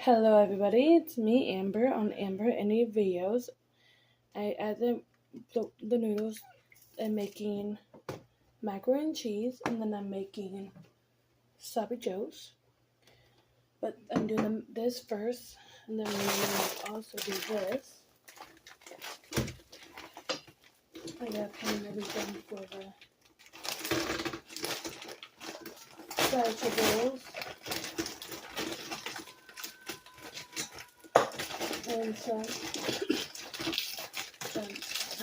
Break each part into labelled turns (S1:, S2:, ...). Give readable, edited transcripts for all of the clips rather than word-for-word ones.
S1: Hello everybody, it's me Amber on Amber Any Videos. I added the noodles and making macaroni and cheese, and then I'm making sloppy joes. But I'm doing this first, and then we're going to also do this. I got pan and everything for the vegetables. And so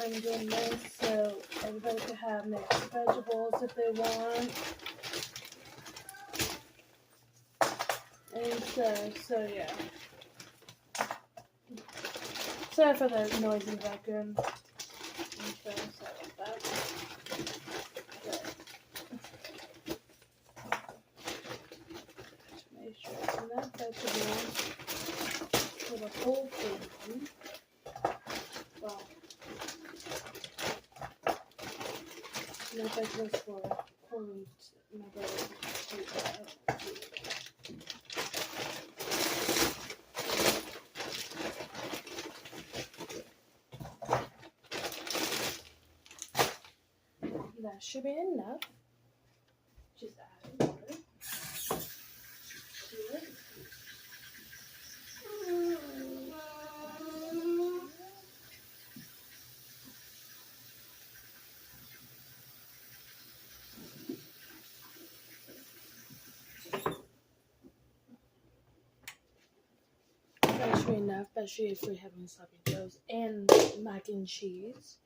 S1: I'm doing this so everybody can have mixed vegetables if they want. And so yeah. Sorry for the noise in the background. And so sorry about that. Just make sure it's enough vegetables for the whole thing. Well, enough vegetables for pouring my brother to eat that. That should be enough. Just add water to it. That should be enough, especially if we're having sloppy joes and mac and cheese.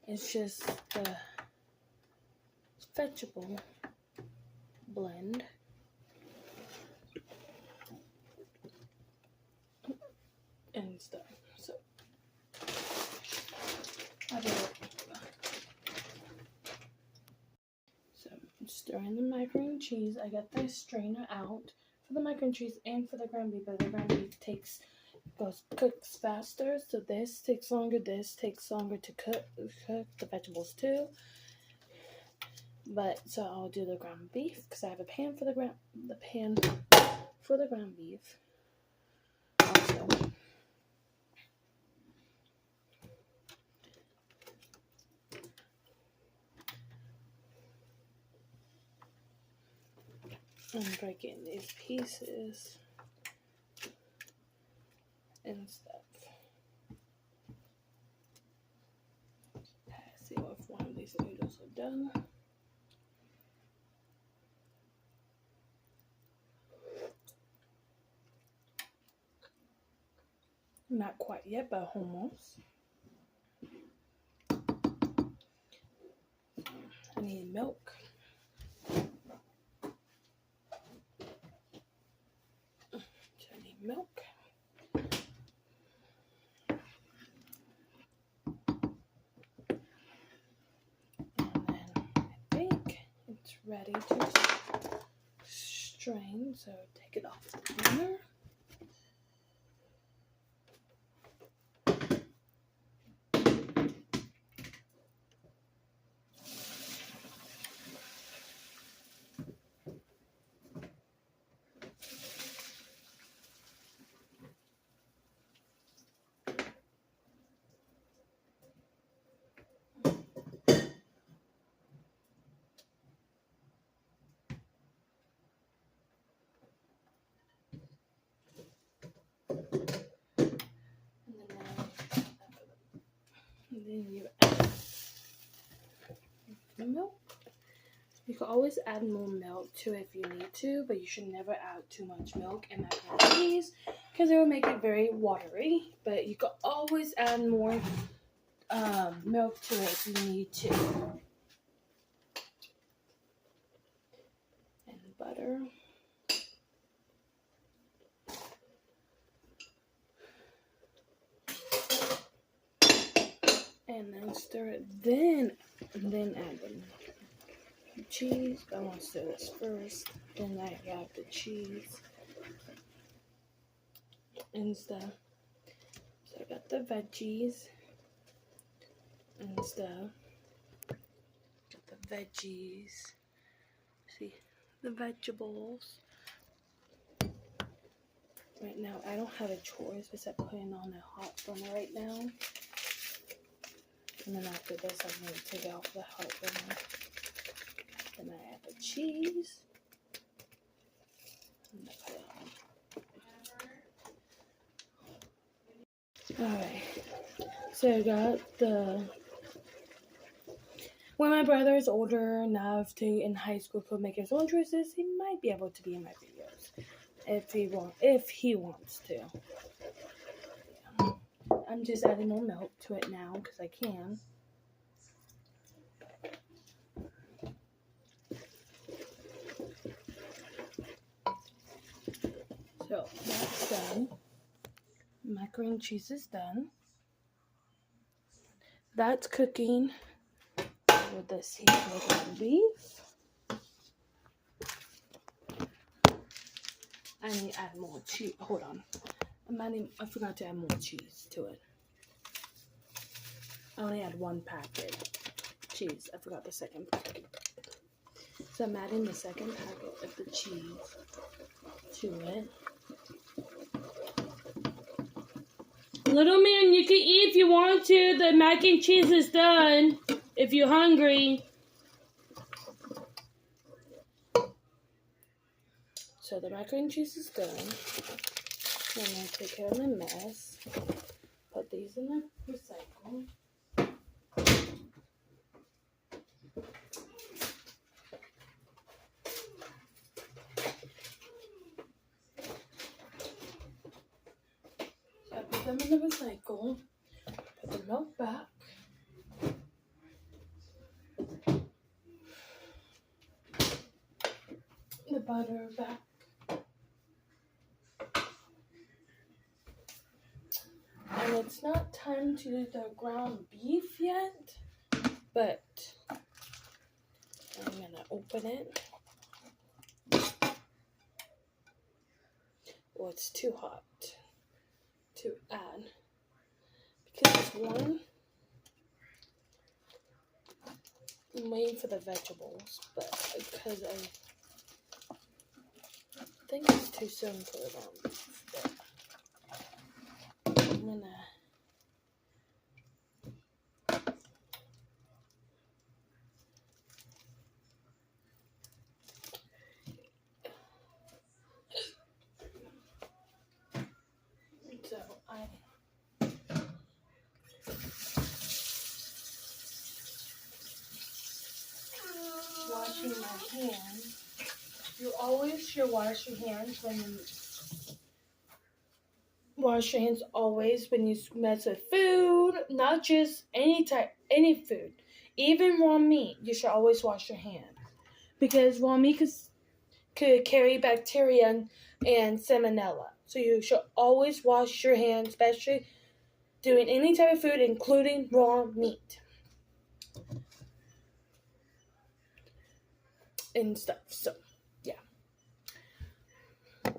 S1: It's just the vegetable blend. And stuff. So I'm stirring the macaroni and cheese. I got the strainer out for the macaroni and cheese and for the ground beef, but the ground beef cooks faster. So this takes longer. This takes longer to cook the vegetables too. But so I'll do the ground beef because I have a pan for the ground beef. Also. I'm breaking these pieces and stuff. Let's see if one of these noodles are done. Not quite yet, but almost. I need milk. Milk. And then I think it's ready to strain, so take it off the counter. Then you add milk. You can always add more milk to it if you need to, but you should never add too much milk in macaroni and cheese because it will make it very watery. But you can always add more milk to it if you need to. And butter. And then stir it, then add the cheese. I want to stir this first, then I add the cheese and stuff. So I got the veggies and stuff. Got the veggies. See the vegetables. Right now, I don't have a choice except putting on a hot burner right now. And then after this, I'm going to take it off the hot burner. Then I add the cheese. And I put it on. Alright. So I got the... When my brother is older enough to, in high school, to make his own choices, he might be able to be in my videos. If he wants to. Yeah. I'm just adding more milk to it now because I can. So that's done. Macaroni and cheese is done. That's cooking with this here with beef. I need to add more cheese. Hold on. I forgot to add more cheese to it. I only had one packet cheese. I forgot the second packet. So I'm adding the second packet of the cheese to it. Little man, you can eat if you want to. The mac and cheese is done. If you're hungry. So the macaroni and cheese is done. I'm going to take care of my mess. Put these in the recycle. So I put them in the recycle. Put the milk back. The butter back. And it's not time to do the ground beef yet, but I'm gonna open it. Oh, it's too hot to add because it's warm. I'm waiting for the vegetables, but because I think it's too soon for the ground beef, but I'm gonna. So I washing my hands. You always should wash your hands when you wash your hands always when you mess with food, not just any food, even raw meat. You should always wash your hands because raw meat could carry bacteria and salmonella. So you should always wash your hands, especially doing any type of food, including raw meat and stuff. So, yeah. So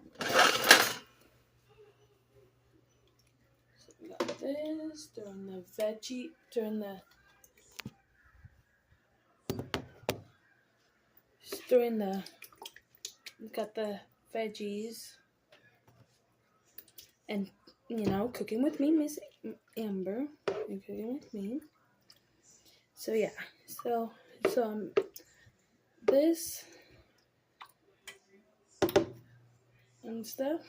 S1: we got this, we got the veggies, and cooking with me, Miss Amber. You're cooking with me. So yeah, so this and stuff.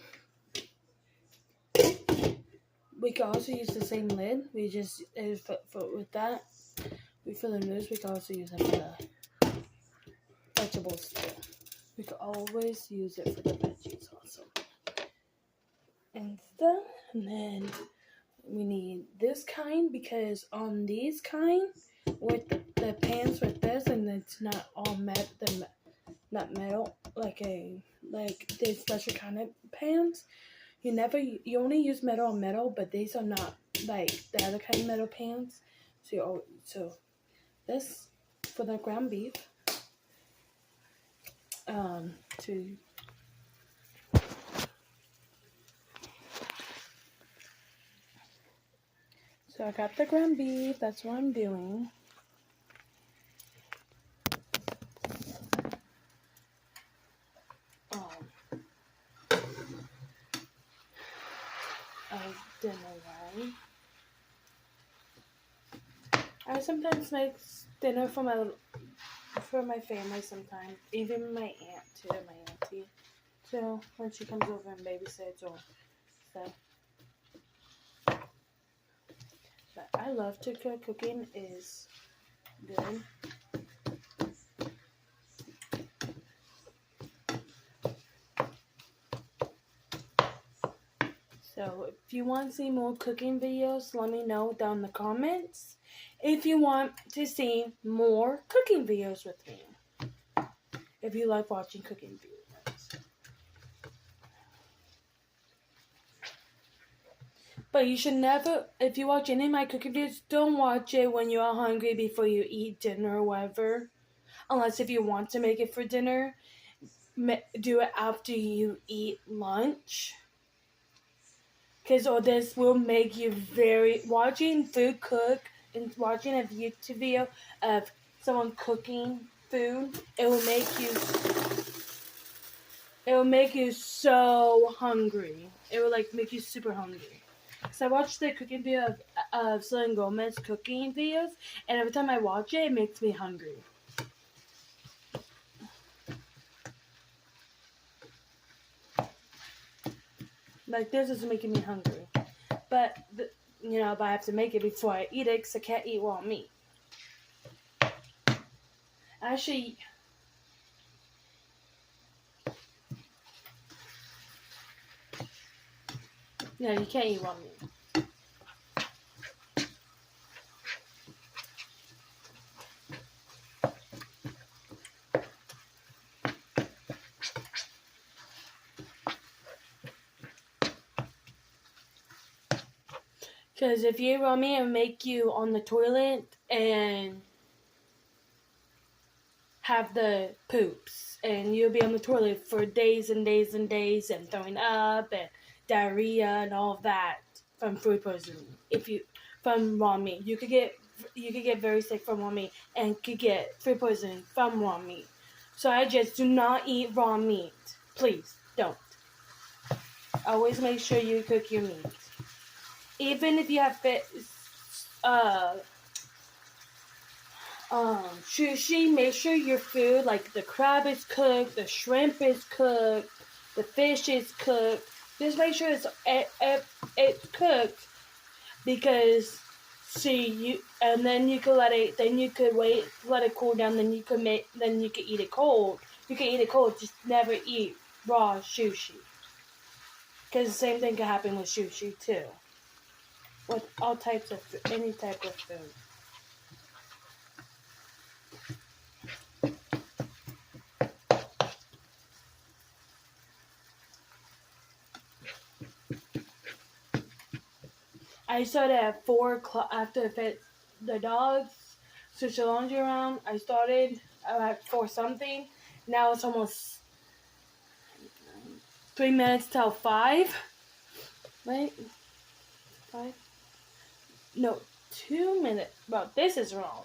S1: We can also use the same lid. We just with that. We fill the noodles. We can also use it for the vegetables too. We can always use it for the veggies also. And stuff. And then we need this kind because on these kind with the pans with this, and it's not all not metal like the special kind of pans. You only use metal on metal, but these are not like the other kind of metal pans. So this for the ground beef. So I got the ground beef. That's what I'm doing. dinner, right? I sometimes make dinner for my family sometimes, even my aunt too, my auntie. So when she comes over and babysits or stuff. But I love to cook. Cooking is good. So if you want to see more cooking videos, let me know down in the comments. If you want to see more cooking videos with me. If you like watching cooking videos. But you should never, if you watch any of my cooking videos, don't watch it when you are hungry before you eat dinner or whatever. Unless if you want to make it for dinner, do it after you eat lunch. Because all this will make you watching food cook and watching a YouTube video of someone cooking food, it will make you so hungry. It will make you super hungry. So I watched the cooking video of Selena Gomez cooking videos, and every time I watch it, it makes me hungry. This is making me hungry. But, but I have to make it before I eat it because I can't eat raw meat. Actually, no, you can't eat raw meat. Because if you eat raw meat, it'll make you on the toilet and have the poops. And you'll be on the toilet for days and days and days and throwing up and diarrhea and all of that from food poisoning. From raw meat, you could get very sick from raw meat and could get food poisoning from raw meat. So I just do not eat raw meat. Please don't. Always make sure you cook your meat. Even if you have sushi, make sure your food, like the crab is cooked, the shrimp is cooked, the fish is cooked. Just make sure it's cooked, because and then you can let it cool down, then you can eat it cold. You can eat it cold, just never eat raw sushi. Because the same thing can happen with sushi too. With all types of any type of food. I started at 4 o'clock after I fed the dogs, switched the laundry around. I started at 4 something. Now it's almost 3 minutes till 5. Right? 5? No, 2 minutes. Well, this is wrong.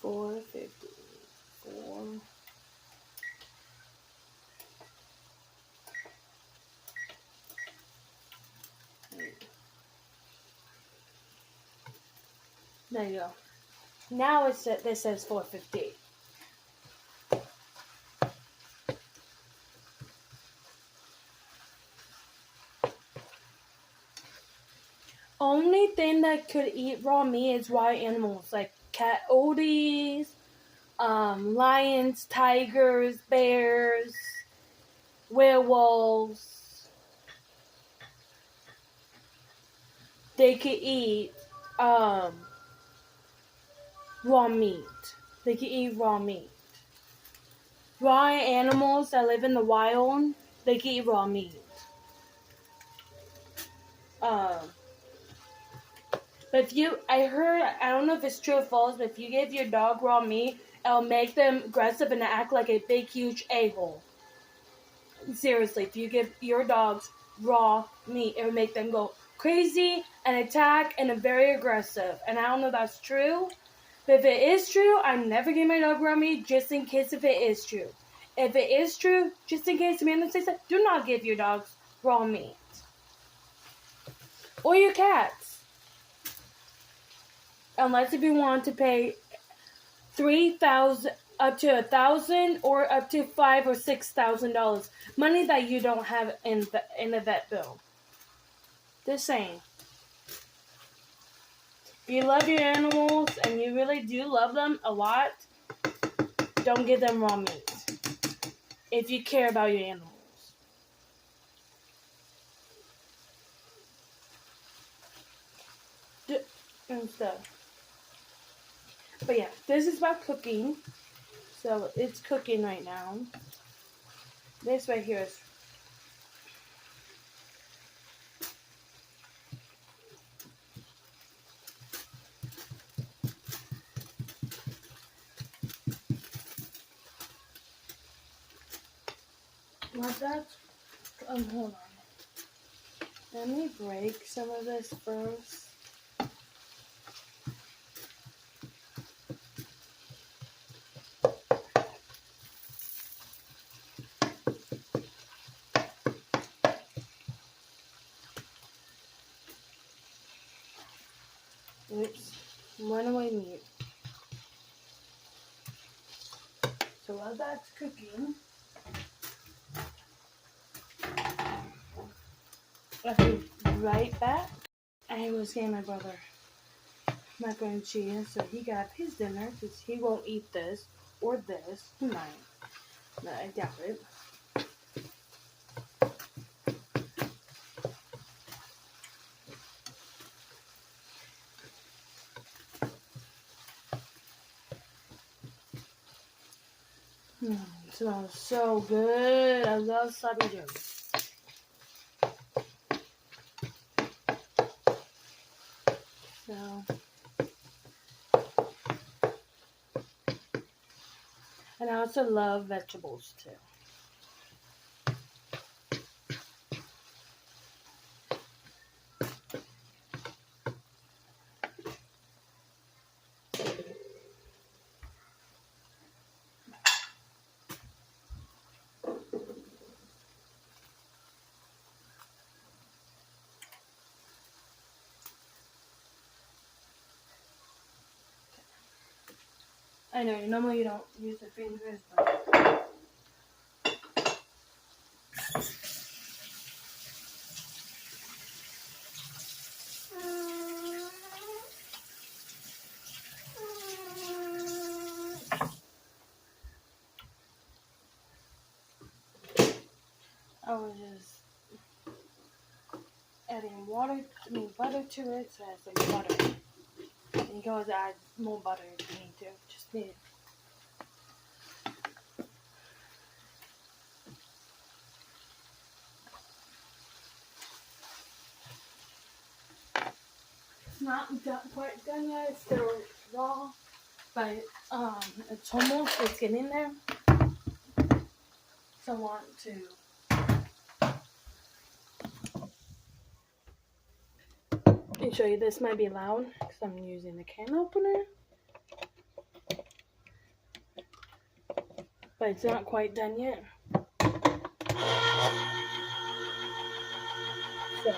S1: 4:50. 4. There you go. Now this says 4:50. Only thing that could eat raw meat is wild animals like coyotes, lions, tigers, bears, werewolves. They could eat raw meat. They could eat raw meat. Raw animals that live in the wild, they can eat raw meat. But I don't know if it's true or false, but if you give your dog raw meat, it'll make them aggressive and act like a big, huge a-hole. Seriously, if you give your dogs raw meat, it will make them go crazy and attack and are very aggressive. And I don't know if that's true, but if it is true, I never give my dog raw meat just in case if it is true. If it is true, just in case Amanda says that, do not give your dogs raw meat. Or your cats. Unless if you want to pay $3,000 up to $1,000 or up to $5,000 or $6,000. Money that you don't have in the vet bill. Just saying. If you love your animals and you really do love them a lot, don't give them raw meat. If you care about your animals. And stuff. But yeah, this is about cooking. So it's cooking right now. This right here is what that's hold on. Let me break some of this first. Oops, runaway meat. So while that's cooking, I'll be right back. I was getting my brother macaroni and cheese, so he got his dinner because he won't eat this or this. He might. No, I doubt it. It smells so good. I love sloppy joes. So, and I also love vegetables too. I know, normally you don't use the fingers, but I was just adding butter to it, so I have some butter. And you can always add more butter if you need to. Just need it. It's not quite done yet. It's still raw, but it's getting there. So I want to let me show you. This might be loud because I'm using the can opener, but it's not quite done yet. So.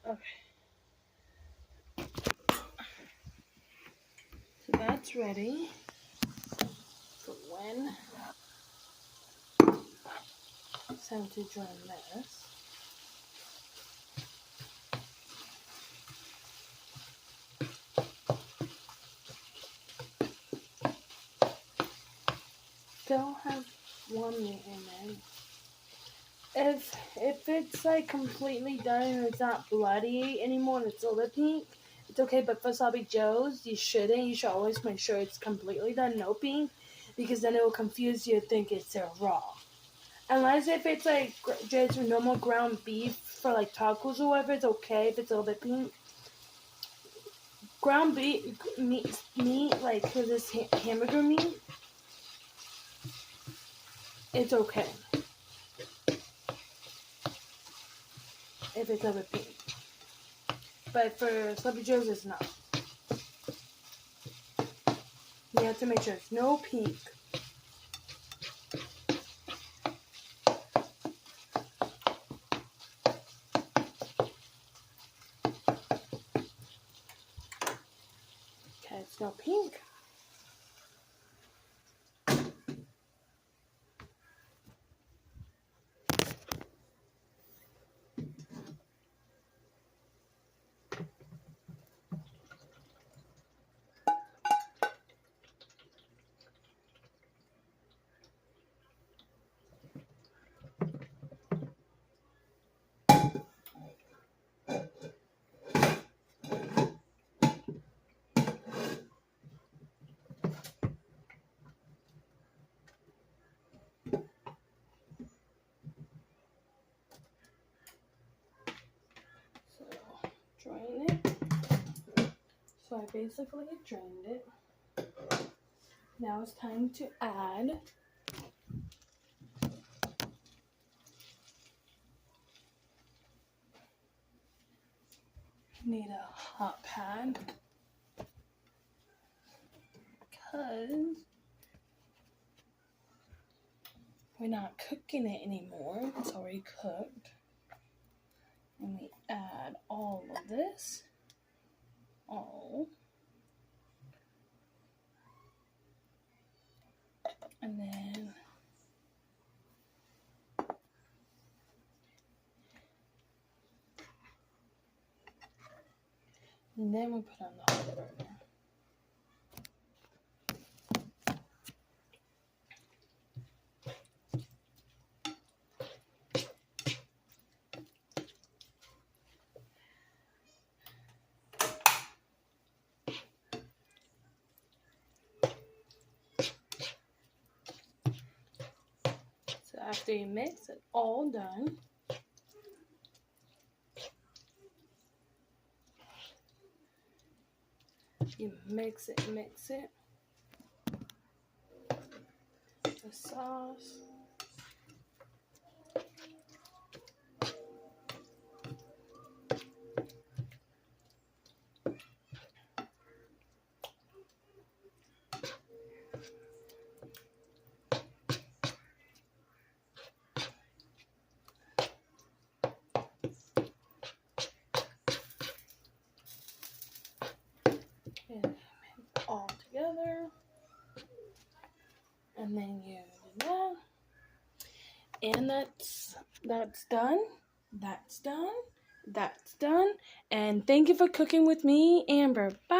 S1: Okay. So that's ready for when it's time to join this. Still have one meat in there. If it's like completely done and it's not bloody anymore and it's a little pink, it's okay. But for sloppy joes, you shouldn't. You should always make sure it's completely done, no pink, because then it will confuse you and think it's raw. Unless if it's like just normal ground beef for like tacos or whatever, it's okay if it's a little bit pink. Ground beef meat like for this hamburger meat, it's okay if it's a little bit pink. but for Sloppy Joe's it's not. You have to make sure it's no pink. Okay, it's no pink. Drain it. So I basically drained it. Now it's time to add need a hot pad because we're not cooking it anymore. It's already cooked. And we add all of this. And then we put on the hot burner. So after you mix it all done, you mix it. The sauce. And mix it all together. And then you do that. And that's done. That's done. And thank you for cooking with me, Amber. Bye.